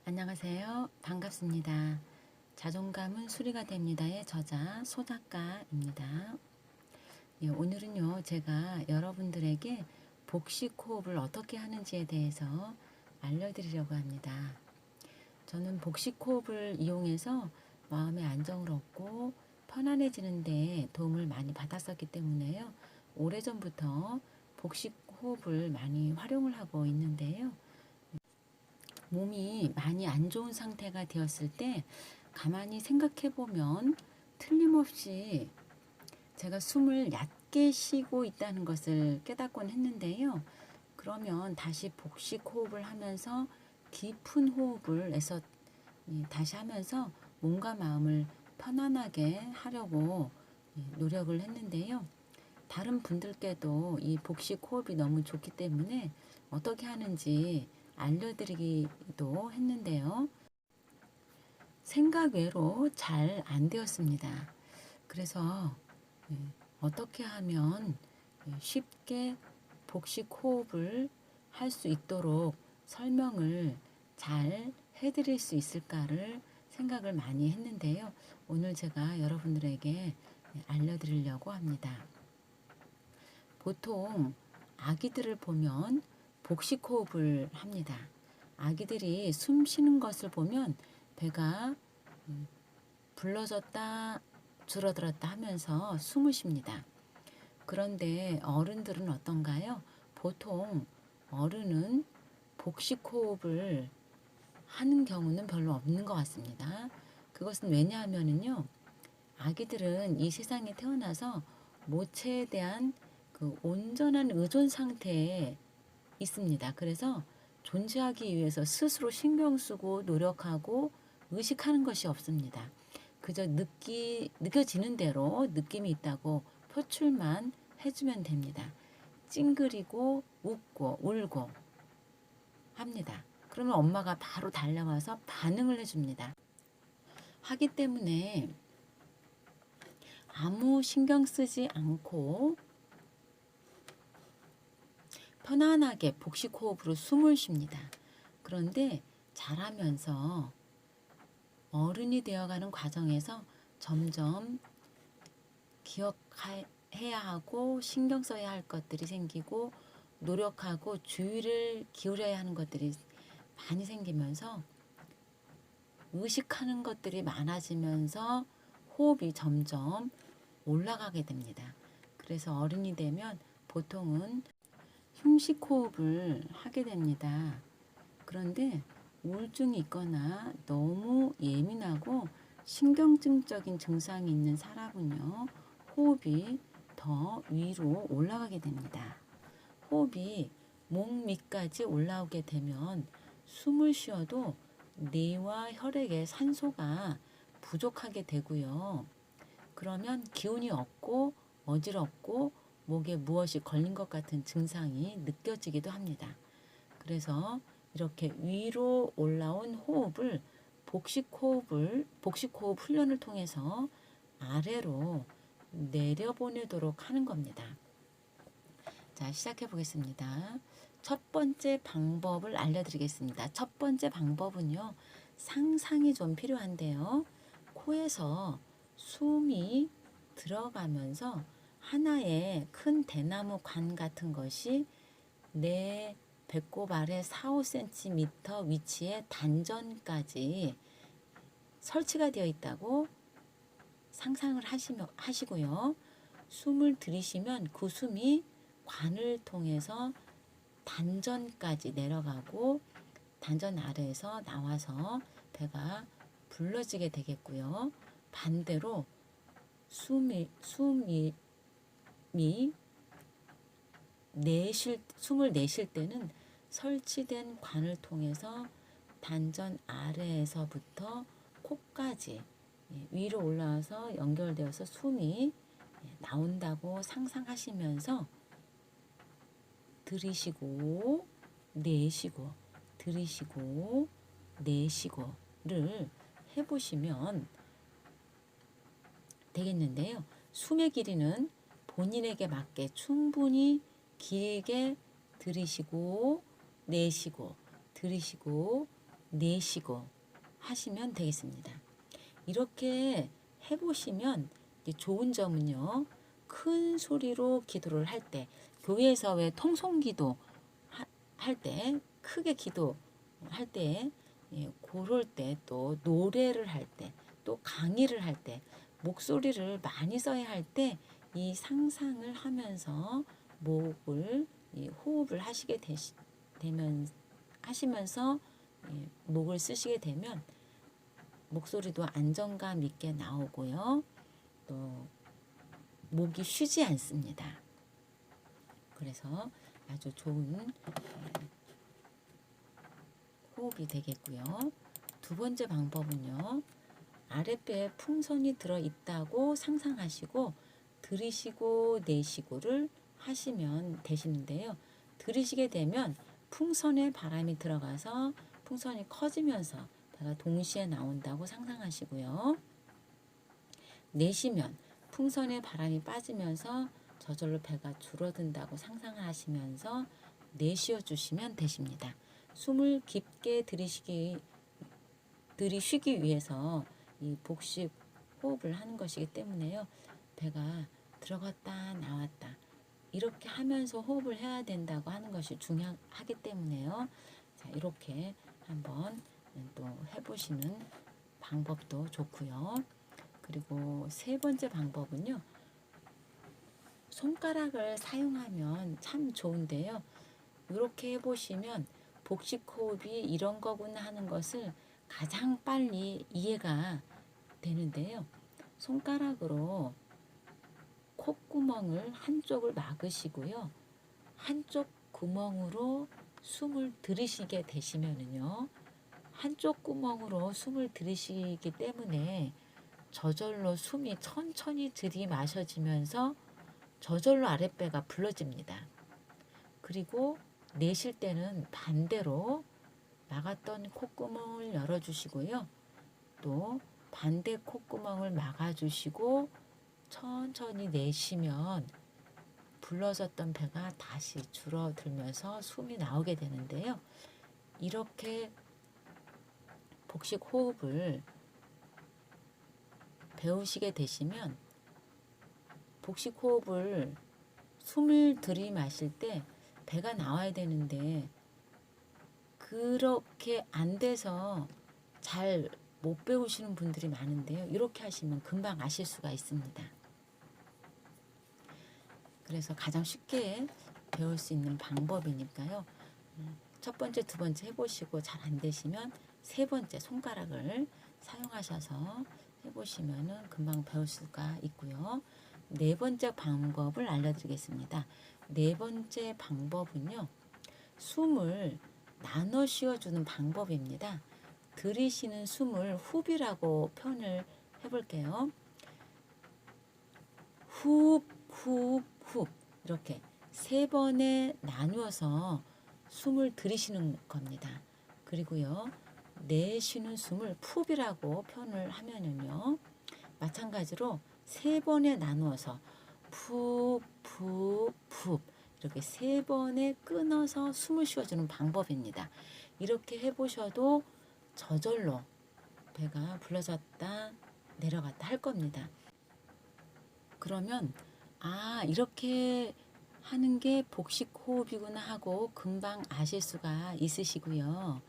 안녕하세요. 반갑습니다. 자존감은 수리가 됩니다의 저자 소작가입니다. 예, 오늘은요, 제가 여러분들에게 복식 호흡을 어떻게 하는지에 대해서 알려드리려고 합니다. 저는 복식 호흡을 이용해서 마음의 안정을 얻고 편안해지는데 도움을 많이 받았었기 때문에요. 오래전부터 복식 호흡을 많이 활용을 하고 있는데요. 몸이 많이 안 좋은 상태가 되었을 때 가만히 생각해 보면 틀림없이 제가 숨을 얕게 쉬고 있다는 것을 깨닫곤 했는데요. 그러면 다시 복식 호흡을 하면서 깊은 호흡을 해서 다시 하면서 몸과 마음을 편안하게 하려고 노력을 했는데요. 다른 분들께도 이 복식 호흡이 너무 좋기 때문에 어떻게 하는지 알려드리기도 했는데요. 생각 외로 잘 안 되었습니다. 그래서 어떻게 하면 쉽게 복식 호흡을 할 수 있도록 설명을 잘 해드릴 수 있을까를 생각을 많이 했는데요. 오늘 제가 여러분들에게 알려드리려고 합니다. 보통 아기들을 보면 복식 호흡을 합니다. 아기들이 숨 쉬는 것을 보면 배가 불러졌다 줄어들었다 하면서 숨을 쉽니다. 그런데 어른들은 어떤가요? 보통 어른은 복식 호흡을 하는 경우는 별로 없는 것 같습니다. 그것은 왜냐하면요, 아기들은 이 세상에 태어나서 모체에 대한 그 온전한 의존 상태에 있습니다. 그래서 존재하기 위해서 스스로 신경 쓰고 노력하고 의식하는 것이 없습니다. 그저 느껴지는 대로 느낌이 있다고 표출만 해주면 됩니다. 찡그리고 웃고 울고 합니다. 그러면 엄마가 바로 달려와서 반응을 해줍니다. 하기 때문에 아무 신경 쓰지 않고 편안하게 복식 호흡으로 숨을 쉽니다. 그런데 자라면서 어른이 되어가는 과정에서 점점 기억해야 하고 신경 써야 할 것들이 생기고 노력하고 주의를 기울여야 하는 것들이 많이 생기면서 의식하는 것들이 많아지면서 호흡이 점점 올라가게 됩니다. 그래서 어른이 되면 보통은 흉식 호흡을 하게 됩니다. 그런데 우울증이 있거나 너무 예민하고 신경증적인 증상이 있는 사람은요, 호흡이 더 위로 올라가게 됩니다. 호흡이 목 밑까지 올라오게 되면 숨을 쉬어도 뇌와 혈액에 산소가 부족하게 되고요. 그러면 기운이 없고 어지럽고 목에 무엇이 걸린 것 같은 증상이 느껴지기도 합니다. 그래서 이렇게 위로 올라온 호흡을 복식 호흡 훈련을 통해서 아래로 내려보내도록 하는 겁니다. 자, 시작해 보겠습니다. 첫 번째 방법을 알려드리겠습니다. 첫 번째 방법은요, 상상이 좀 필요한데요. 코에서 숨이 들어가면서 하나의 큰 대나무 관 같은 것이 내 배꼽 아래 4, 5cm 위치에 단전까지 설치가 되어 있다고 상상을 하시고요. 숨을 들이쉬면 그 숨이 관을 통해서 단전까지 내려가고 단전 아래에서 나와서 배가 불러지게 되겠고요. 반대로 숨을 내쉴 때는 설치된 관을 통해서 단전 아래에서부터 코까지 위로 올라와서 연결되어서 숨이 나온다고 상상하시면서 들이쉬고 내쉬고 들이쉬고 내쉬고를 해보시면 되겠는데요. 숨의 길이는 본인에게 맞게 충분히 길게 들이쉬고 내쉬고 들이쉬고 내쉬고 하시면 되겠습니다. 이렇게 해보시면 좋은 점은요. 큰 소리로 기도를 할 때, 교회에서 왜 통성기도 할 때, 크게 기도할 때, 그럴 때, 또 노래를 할 때, 또 강의를 할 때, 목소리를 많이 써야 할 때 이 상상을 하면서 목을 호흡을 되면 하시면서 목을 쓰시게 되면 목소리도 안정감 있게 나오고요. 또 목이 쉬지 않습니다. 그래서 아주 좋은 호흡이 되겠고요. 두 번째 방법은요. 아랫배에 풍선이 들어있다고 상상하시고 들이쉬고 내쉬고를 하시면 되시는데요. 들이쉬게 되면 풍선에 바람이 들어가서 풍선이 커지면서 배가 동시에 나온다고 상상하시고요. 내쉬면 풍선에 바람이 빠지면서 저절로 배가 줄어든다고 상상하시면서 내쉬어 주시면 되십니다. 숨을 깊게 들이쉬기 위해서 이 복식 호흡을 하는 것이기 때문에요. 배가 들어갔다 나왔다 이렇게 하면서 호흡을 해야 된다고 하는 것이 중요하기 때문에요. 자, 이렇게 한번 또 해보시는 방법도 좋고요. 그리고 세 번째 방법은요. 손가락을 사용하면 참 좋은데요. 이렇게 해보시면 복식 호흡이 이런 거구나 하는 것을 가장 빨리 이해가 되는데요. 손가락으로 콧구멍을 한쪽을 막으시고요. 한쪽 구멍으로 숨을 들이쉬게 되시면은요. 한쪽 구멍으로 숨을 들이쉬기 때문에 저절로 숨이 천천히 들이마셔지면서 저절로 아랫배가 불러집니다. 그리고 내쉴 때는 반대로 막았던 콧구멍을 열어주시고요. 또 반대 콧구멍을 막아주시고 천천히 내쉬면 불러졌던 배가 다시 줄어들면서 숨이 나오게 되는데요. 이렇게 복식 호흡을 배우시게 되시면 복식 호흡을 숨을 들이마실 때 배가 나와야 되는데 그렇게 안 돼서 잘 못 배우시는 분들이 많은데요. 이렇게 하시면 금방 아실 수가 있습니다. 그래서 가장 쉽게 배울 수 있는 방법이니까요. 첫 번째, 두 번째 해보시고 잘 안 되시면 세 번째 손가락을 사용하셔서 해보시면 금방 배울 수가 있고요. 네 번째 방법을 알려드리겠습니다. 네 번째 방법은요. 숨을 나눠 쉬어주는 방법입니다. 들이쉬는 숨을 흡이라고 표현을 해볼게요. 흡, 흡, 흡 이렇게 세 번에 나누어서 숨을 들이쉬는 겁니다. 그리고요. 내쉬는 숨을 푸이라고 표현을 하면은요. 마찬가지로 세 번에 나누어서 푸, 푸, 푸 이렇게 세 번에 끊어서 숨을 쉬어주는 방법입니다. 이렇게 해보셔도 저절로 배가 불러졌다 내려갔다 할 겁니다. 그러면 이렇게 하는 게 복식 호흡이구나 하고 금방 아실 수가 있으시고요.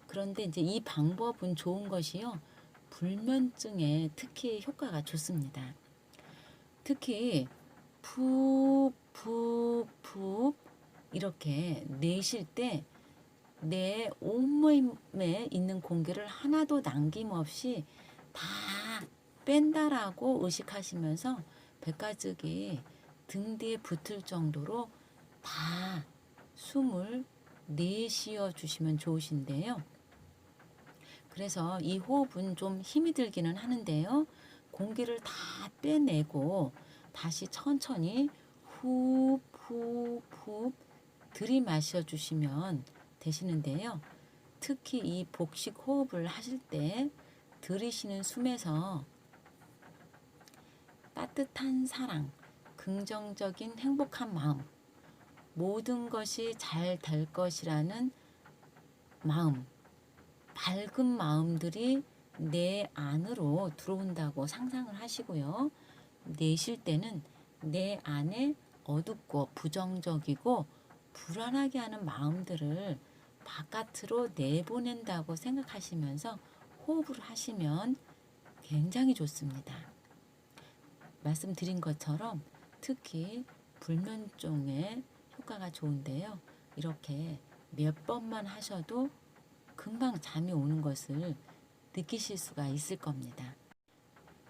그런데 이제 이 방법은 좋은 것이요. 불면증에 특히 효과가 좋습니다. 특히 푹 이렇게 내쉴 때 내 온몸에 있는 공기를 하나도 남김없이 다 뺀다라고 의식하시면서 백가죽이 등 뒤에 붙을 정도로 다 숨을 내쉬어 주시면 좋으신데요. 그래서 이 호흡은 좀 힘이 들기는 하는데요. 공기를 다 빼내고 다시 천천히 후 들이마셔 주시면 되시는데요. 특히 이 복식 호흡을 하실 때 들이쉬는 숨에서 따뜻한 사랑, 긍정적인 행복한 마음, 모든 것이 잘 될 것이라는 마음, 밝은 마음들이 내 안으로 들어온다고 상상을 하시고요. 내쉴 때는 내 안에 어둡고 부정적이고 불안하게 하는 마음들을 바깥으로 내보낸다고 생각하시면서 호흡을 하시면 굉장히 좋습니다. 말씀드린 것처럼 특히 불면증에 효과가 좋은데요. 이렇게 몇 번만 하셔도 금방 잠이 오는 것을 느끼실 수가 있을 겁니다.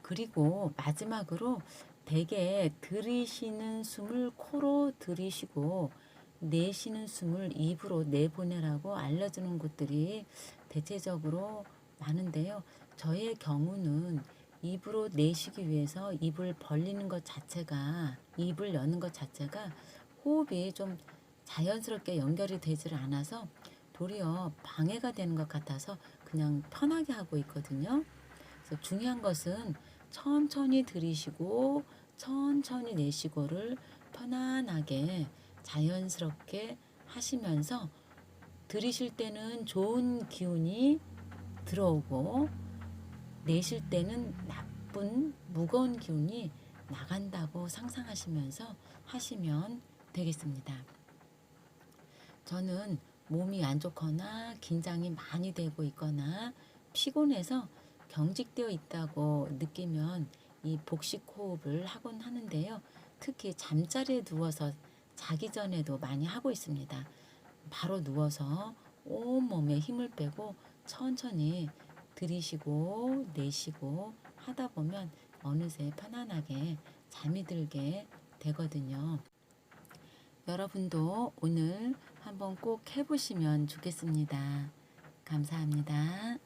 그리고 마지막으로 대개 들이쉬는 숨을 코로 들이쉬고 내쉬는 숨을 입으로 내보내라고 알려주는 곳들이 대체적으로 많은데요. 저의 경우는 입으로 내쉬기 위해서 입을 벌리는 것 자체가, 입을 여는 것 자체가 호흡이 좀 자연스럽게 연결이 되질 않아서 도리어 방해가 되는 것 같아서 그냥 편하게 하고 있거든요. 그래서 중요한 것은 천천히 들이쉬고 천천히 내쉬고를 편안하게 자연스럽게 하시면서 들이쉴 때는 좋은 기운이 들어오고 내쉴 때는 나쁜 무거운 기운이 나간다고 상상하시면서 하시면 되겠습니다. 저는 몸이 안 좋거나 긴장이 많이 되고 있거나 피곤해서 경직되어 있다고 느끼면 이 복식 호흡을 하곤 하는데요. 특히 잠자리에 누워서 자기 전에도 많이 하고 있습니다. 바로 누워서 온몸에 힘을 빼고 천천히 들이쉬고 내쉬고 하다 보면 어느새 편안하게 잠이 들게 되거든요. 여러분도 오늘 한번 꼭 해보시면 좋겠습니다. 감사합니다.